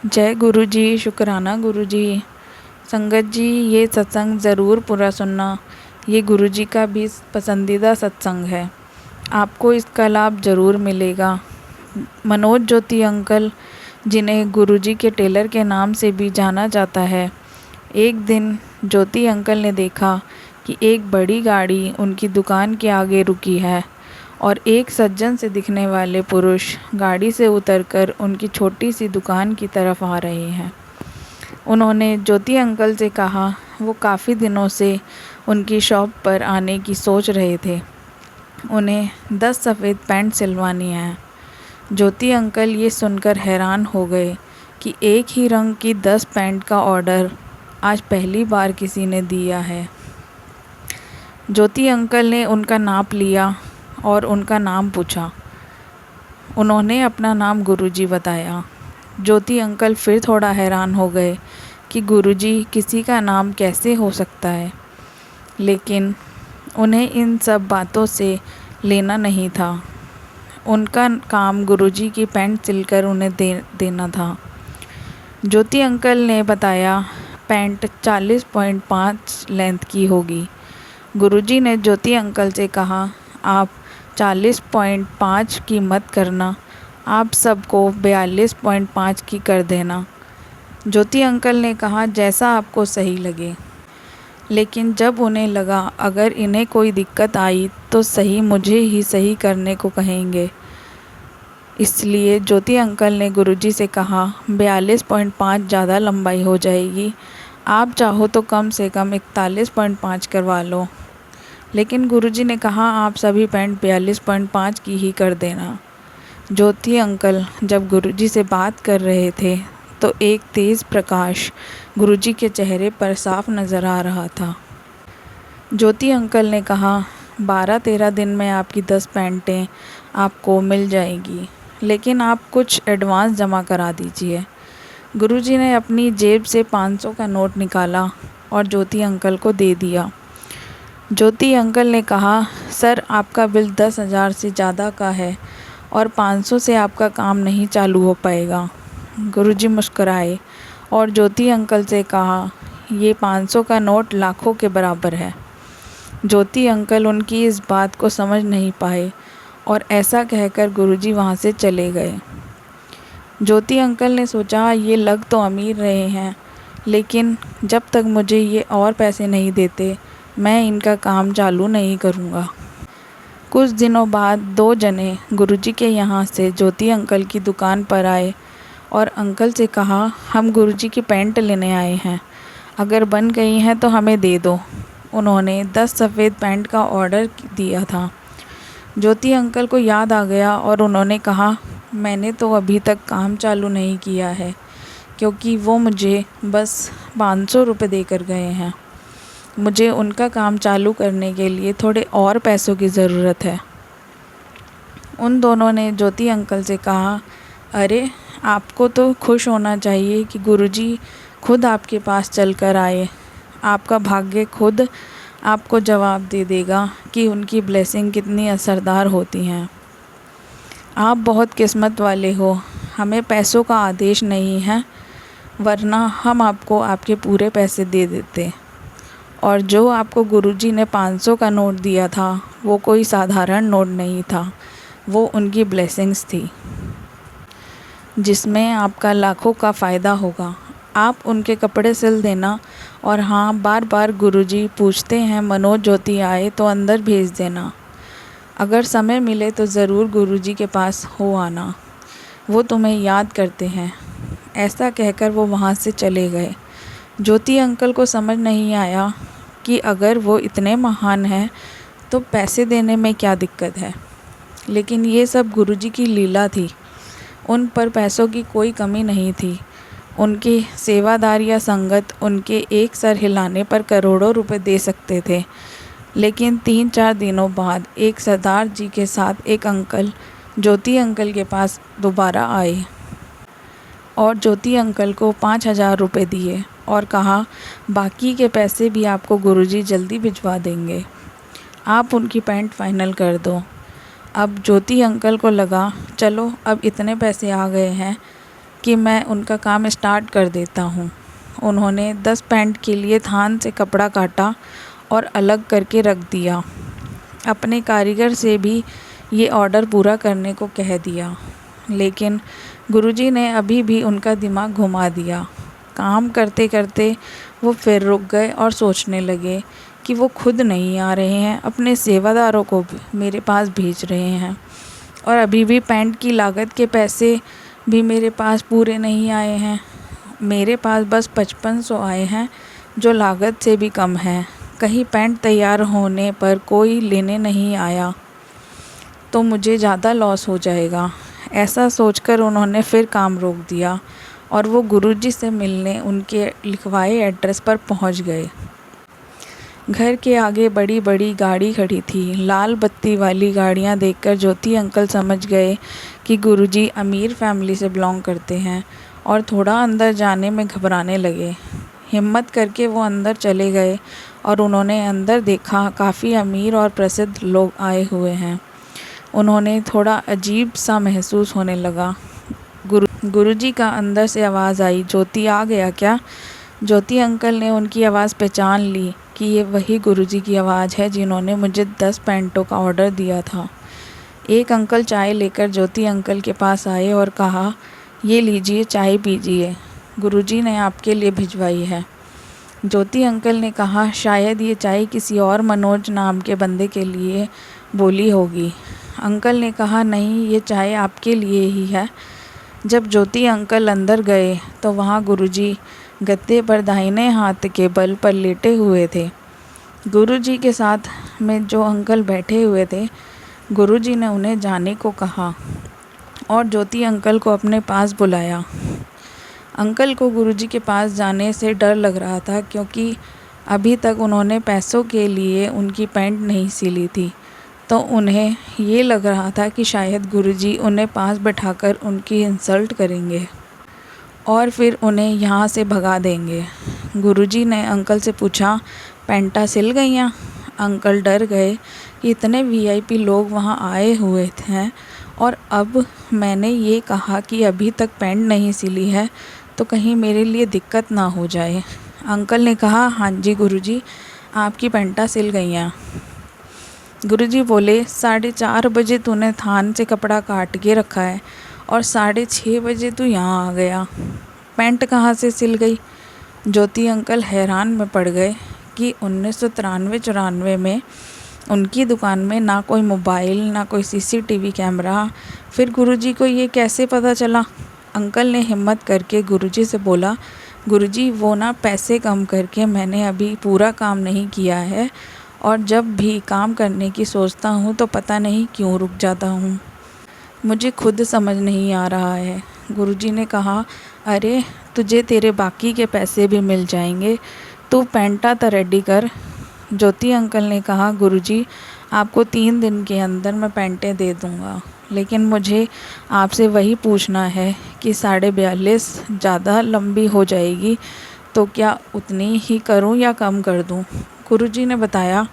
जय गुरु जी, शुक्राना गुरु जी। संगत जी, ये सत्संग ज़रूर पूरा सुनना। ये गुरु जी का भी पसंदीदा सत्संग है। आपको इसका लाभ ज़रूर मिलेगा। मनोज ज्योति अंकल, जिन्हें गुरु जी के टेलर के नाम से भी जाना जाता है, एक दिन ज्योति अंकल ने देखा कि एक बड़ी गाड़ी उनकी दुकान के आगे रुकी है और एक सज्जन से दिखने वाले पुरुष गाड़ी से उतरकर उनकी छोटी सी दुकान की तरफ आ रहे हैं। उन्होंने ज्योति अंकल से कहा वो काफ़ी दिनों से उनकी शॉप पर आने की सोच रहे थे। उन्हें 10 सफ़ेद पैंट सिलवानी है। ज्योति अंकल ये सुनकर हैरान हो गए कि एक ही रंग की 10 पैंट का ऑर्डर आज पहली बार किसी ने दिया है। ज्योति अंकल ने उनका नाप लिया और उनका नाम पूछा। उन्होंने अपना नाम गुरुजी बताया। ज्योति अंकल फिर थोड़ा हैरान हो गए कि गुरुजी किसी का नाम कैसे हो सकता है, लेकिन उन्हें इन सब बातों से लेना नहीं था। उनका काम गुरुजी की पैंट सिलकर उन्हें देना था। ज्योति अंकल ने बताया पैंट 40.5 लेंथ की होगी। गुरुजी ने ज्योति अंकल से कहा, आप 40.5 की मत करना, आप सबको 42.5 की कर देना। ज्योति अंकल ने कहा, जैसा आपको सही लगे। लेकिन जब उन्हें लगा अगर इन्हें कोई दिक्कत आई तो सही मुझे ही सही करने को कहेंगे, इसलिए ज्योति अंकल ने गुरुजी से कहा 42.5 ज़्यादा लंबाई हो जाएगी, आप चाहो तो कम से कम 41.5 करवा लो। लेकिन गुरुजी ने कहा आप सभी पैंट 42.5 की ही कर देना। ज्योति अंकल जब गुरुजी से बात कर रहे थे तो एक तेज़ प्रकाश गुरुजी के चेहरे पर साफ नज़र आ रहा था। ज्योति अंकल ने कहा 12-13 दिन में आपकी 10 पैंटें आपको मिल जाएगी, लेकिन आप कुछ एडवांस जमा करा दीजिए। गुरुजी ने अपनी जेब से 500 का नोट निकाला और ज्योति अंकल को दे दिया। ज्योति अंकल ने कहा, सर आपका बिल 10,000 से ज़्यादा का है और 500 से आपका काम नहीं चालू हो पाएगा। गुरुजी मुस्कुराए और ज्योति अंकल से कहा, ये 500 का नोट लाखों के बराबर है। ज्योति अंकल उनकी इस बात को समझ नहीं पाए और ऐसा कहकर गुरुजी वहाँ से चले गए। ज्योति अंकल ने सोचा ये लग तो अमीर रहे हैं, लेकिन जब तक मुझे ये और पैसे नहीं देते मैं इनका काम चालू नहीं करूँगा। कुछ दिनों बाद 2 जने गुरुजी के यहाँ से ज्योति अंकल की दुकान पर आए और अंकल से कहा, हम गुरुजी की पैंट लेने आए हैं, अगर बन गई हैं तो हमें दे दो। उन्होंने 10 सफ़ेद पैंट का ऑर्डर दिया था। ज्योति अंकल को याद आ गया और उन्होंने कहा, मैंने तो अभी तक काम चालू नहीं किया है, क्योंकि वो मुझे बस 500 रुपये देकर गए हैं। मुझे उनका काम चालू करने के लिए थोड़े और पैसों की ज़रूरत है। उन दोनों ने ज्योति अंकल से कहा, अरे आपको तो खुश होना चाहिए कि गुरुजी खुद आपके पास चलकर आए। आपका भाग्य खुद आपको जवाब दे देगा कि उनकी ब्लेसिंग कितनी असरदार होती हैं। आप बहुत किस्मत वाले हो। हमें पैसों का आदेश नहीं है, वरना हम आपको आपके पूरे पैसे दे देते। और जो आपको गुरुजी ने 500 का नोट दिया था वो कोई साधारण नोट नहीं था, वो उनकी ब्लेसिंग्स थी, जिसमें आपका लाखों का फ़ायदा होगा। आप उनके कपड़े सिल देना। और हाँ, बार बार गुरुजी पूछते हैं मनोज ज्योति आए तो अंदर भेज देना। अगर समय मिले तो ज़रूर गुरुजी के पास हो आना, वो तुम्हें याद करते हैं। ऐसा कहकर वो वहाँ से चले गए। ज्योति अंकल को समझ नहीं आया कि अगर वो इतने महान हैं तो पैसे देने में क्या दिक्कत है, लेकिन ये सब गुरुजी की लीला थी। उन पर पैसों की कोई कमी नहीं थी। उनकी सेवादार या संगत उनके एक सर हिलाने पर करोड़ों रुपए दे सकते थे, लेकिन 3-4 दिनों बाद एक सरदार जी के साथ एक अंकल ज्योति अंकल के पास दोबारा आए और ज्योति अंकल को 5,000 रुपये दिए और कहा, बाकी के पैसे भी आपको गुरुजी जल्दी भिजवा देंगे, आप उनकी पैंट फाइनल कर दो। अब ज्योति अंकल को लगा, चलो अब इतने पैसे आ गए हैं कि मैं उनका काम स्टार्ट कर देता हूँ। उन्होंने 10 पैंट के लिए थान से कपड़ा काटा और अलग करके रख दिया। अपने कारीगर से भी ये ऑर्डर पूरा करने को कह दिया, लेकिन गुरुजी ने अभी भी उनका दिमाग घुमा दिया। काम करते करते वो फिर रुक गए और सोचने लगे कि वो खुद नहीं आ रहे हैं, अपने सेवादारों को मेरे पास भेज रहे हैं और अभी भी पैंट की लागत के पैसे भी मेरे पास पूरे नहीं आए हैं। मेरे पास बस 5500 आए हैं, जो लागत से भी कम है। कहीं पैंट तैयार होने पर कोई लेने नहीं आया तो मुझे ज़्यादा लॉस हो जाएगा। ऐसा सोचकर उन्होंने फिर काम रोक दिया और वो गुरुजी से मिलने उनके लिखवाए एड्रेस पर पहुंच गए। घर के आगे बड़ी बड़ी गाड़ी खड़ी थी। लाल बत्ती वाली गाड़ियां देखकर ज्योति अंकल समझ गए कि गुरुजी अमीर फैमिली से बिलोंग करते हैं और थोड़ा अंदर जाने में घबराने लगे। हिम्मत करके वो अंदर चले गए और उन्होंने अंदर देखा, काफ़ी अमीर और प्रसिद्ध लोग आए हुए हैं। उन्होंने थोड़ा अजीब सा महसूस होने लगा। गुरुजी का अंदर से आवाज़ आई, ज्योति आ गया क्या? ज्योति अंकल ने उनकी आवाज़ पहचान ली कि ये वही गुरुजी की आवाज़ है जिन्होंने मुझे 10 पैंटों का ऑर्डर दिया था। एक अंकल चाय लेकर ज्योति अंकल के पास आए और कहा, ये लीजिए, चाय पीजिए, गुरुजी ने आपके लिए भिजवाई है। ज्योति अंकल ने कहा, शायद ये चाय किसी और मनोज नाम के बंदे के लिए बोली होगी। अंकल ने कहा, नहीं, ये चाय आपके लिए ही है। जब ज्योति अंकल अंदर गए तो वहाँ गुरुजी गद्दे पर दाहिने हाथ के बल पर लेटे हुए थे। गुरुजी के साथ में जो अंकल बैठे हुए थे, गुरुजी ने उन्हें जाने को कहा और ज्योति अंकल को अपने पास बुलाया। अंकल को गुरुजी के पास जाने से डर लग रहा था, क्योंकि अभी तक उन्होंने पैसों के लिए उनकी पैंट नहीं सिली थी, तो उन्हें ये लग रहा था कि शायद गुरुजी उन्हें पास बैठाकर उनकी इंसल्ट करेंगे और फिर उन्हें यहाँ से भगा देंगे। गुरुजी ने अंकल से पूछा, पैंटा सिल गईयाँ? अंकल डर गए कि इतने वीआईपी लोग वहाँ आए हुए थे और अब मैंने ये कहा कि अभी तक पैंट नहीं सिली है तो कहीं मेरे लिए दिक्कत ना हो जाए। अंकल ने कहा, हाँ जी गुरुजी, आपकी पैंटा सिल गईयाँ। गुरुजी बोले, 4:30 बजे तूने थान से कपड़ा काट के रखा है और 6:30 बजे तू यहाँ आ गया, पैंट कहाँ से सिल गई? ज्योति अंकल हैरान में पड़ गए कि 1993-94 में उनकी दुकान में ना कोई मोबाइल, ना कोई सीसीटीवी कैमरा, फिर गुरुजी को ये कैसे पता चला? अंकल ने हिम्मत करके गुरुजी से बोला, गुरुजी, वो ना पैसे कम करके मैंने अभी पूरा काम नहीं किया है और जब भी काम करने की सोचता हूँ तो पता नहीं क्यों रुक जाता हूँ, मुझे खुद समझ नहीं आ रहा है। गुरुजी ने कहा, अरे तुझे तेरे बाकी के पैसे भी मिल जाएंगे, तू पैंटा तो रेडी कर। ज्योति अंकल ने कहा, गुरुजी, आपको 3 दिन के अंदर मैं पैंटें दे दूँगा, लेकिन मुझे आपसे वही पूछना है कि 42.5 ज़्यादा लंबी हो जाएगी तो क्या उतनी ही करूं या कम कर दूं? गुरुजी ने बताया,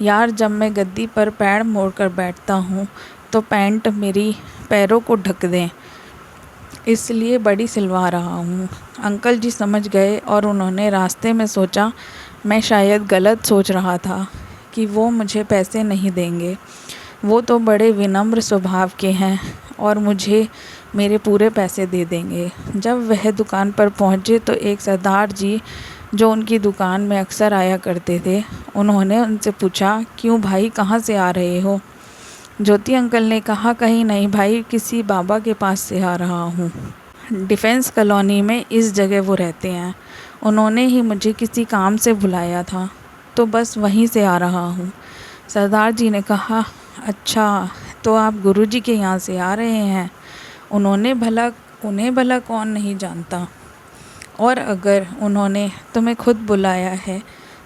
यार, जब मैं गद्दी पर पैर मोड़कर बैठता हूं तो पैंट मेरी पैरों को ढक दें, इसलिए बड़ी सिलवा रहा हूं। अंकल जी समझ गए और उन्होंने रास्ते में सोचा, मैं शायद गलत सोच रहा था कि वो मुझे पैसे नहीं देंगे। वो तो बड़े विनम्र स्वभाव के हैं और मुझे मेरे पूरे पैसे दे देंगे। जब वह दुकान पर पहुँचे तो एक सरदार जी, जो उनकी दुकान में अक्सर आया करते थे, उन्होंने उनसे पूछा, क्यों भाई, कहाँ से आ रहे हो? ज्योति अंकल ने कहा, कहीं नहीं भाई, किसी बाबा के पास से आ रहा हूँ। डिफेंस कॉलोनी में इस जगह वो रहते हैं। उन्होंने ही मुझे किसी काम से बुलाया था, तो बस वहीं से आ रहा हूँ। सरदार जी ने कहा, अच्छा, तो आप गुरुजी के यहाँ से आ रहे हैं? उन्हें भला कौन नहीं जानता, और अगर उन्होंने तुम्हें खुद बुलाया है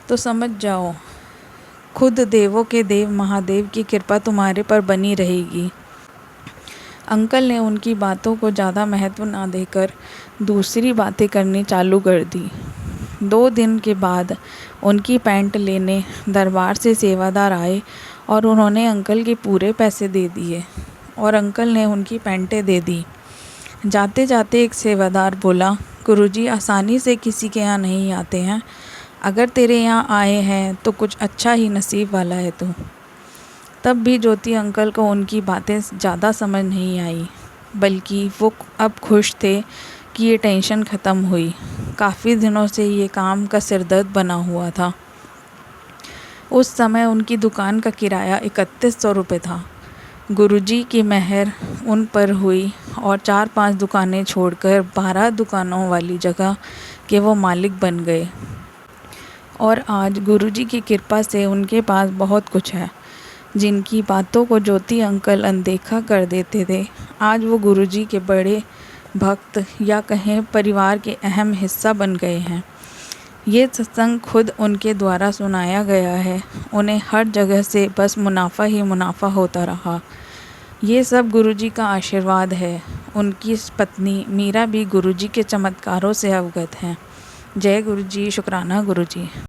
तो समझ जाओ, खुद देवों के देव महादेव की कृपा तुम्हारे पर बनी रहेगी। अंकल ने उनकी बातों को ज़्यादा महत्व ना देकर दूसरी बातें करनी चालू कर दी। 2 दिन के बाद उनकी पैंट लेने दरबार से सेवादार आए और उन्होंने अंकल के पूरे पैसे दे दिए और अंकल ने उनकी पैंटें दे दी। जाते जाते एक सेवादार बोला, गुरुजी आसानी से किसी के यहाँ नहीं आते हैं। अगर तेरे यहाँ आए हैं तो कुछ अच्छा ही नसीब वाला है तू। तब भी ज्योति अंकल को उनकी बातें ज़्यादा समझ नहीं आई, बल्कि वो अब खुश थे कि ये टेंशन ख़त्म हुई। काफ़ी दिनों से ये काम का सिरदर्द बना हुआ था। उस समय उनकी दुकान का किराया 3100 रुपये था। गुरुजी की मेहर उन पर हुई और 4-5 दुकानें छोड़कर 12 दुकानों वाली जगह के वो मालिक बन गए। और आज गुरुजी की कृपा से उनके पास बहुत कुछ है। जिनकी बातों को ज्योति अंकल अनदेखा कर देते थे, आज वो गुरुजी के बड़े भक्त या कहें परिवार के अहम हिस्सा बन गए हैं। ये सत्संग खुद उनके द्वारा सुनाया गया है। उन्हें हर जगह से बस मुनाफा ही मुनाफा होता रहा। ये सब गुरुजी का आशीर्वाद है। उनकी पत्नी मीरा भी गुरुजी के चमत्कारों से अवगत हैं। जय गुरुजी, शुक्राना गुरुजी।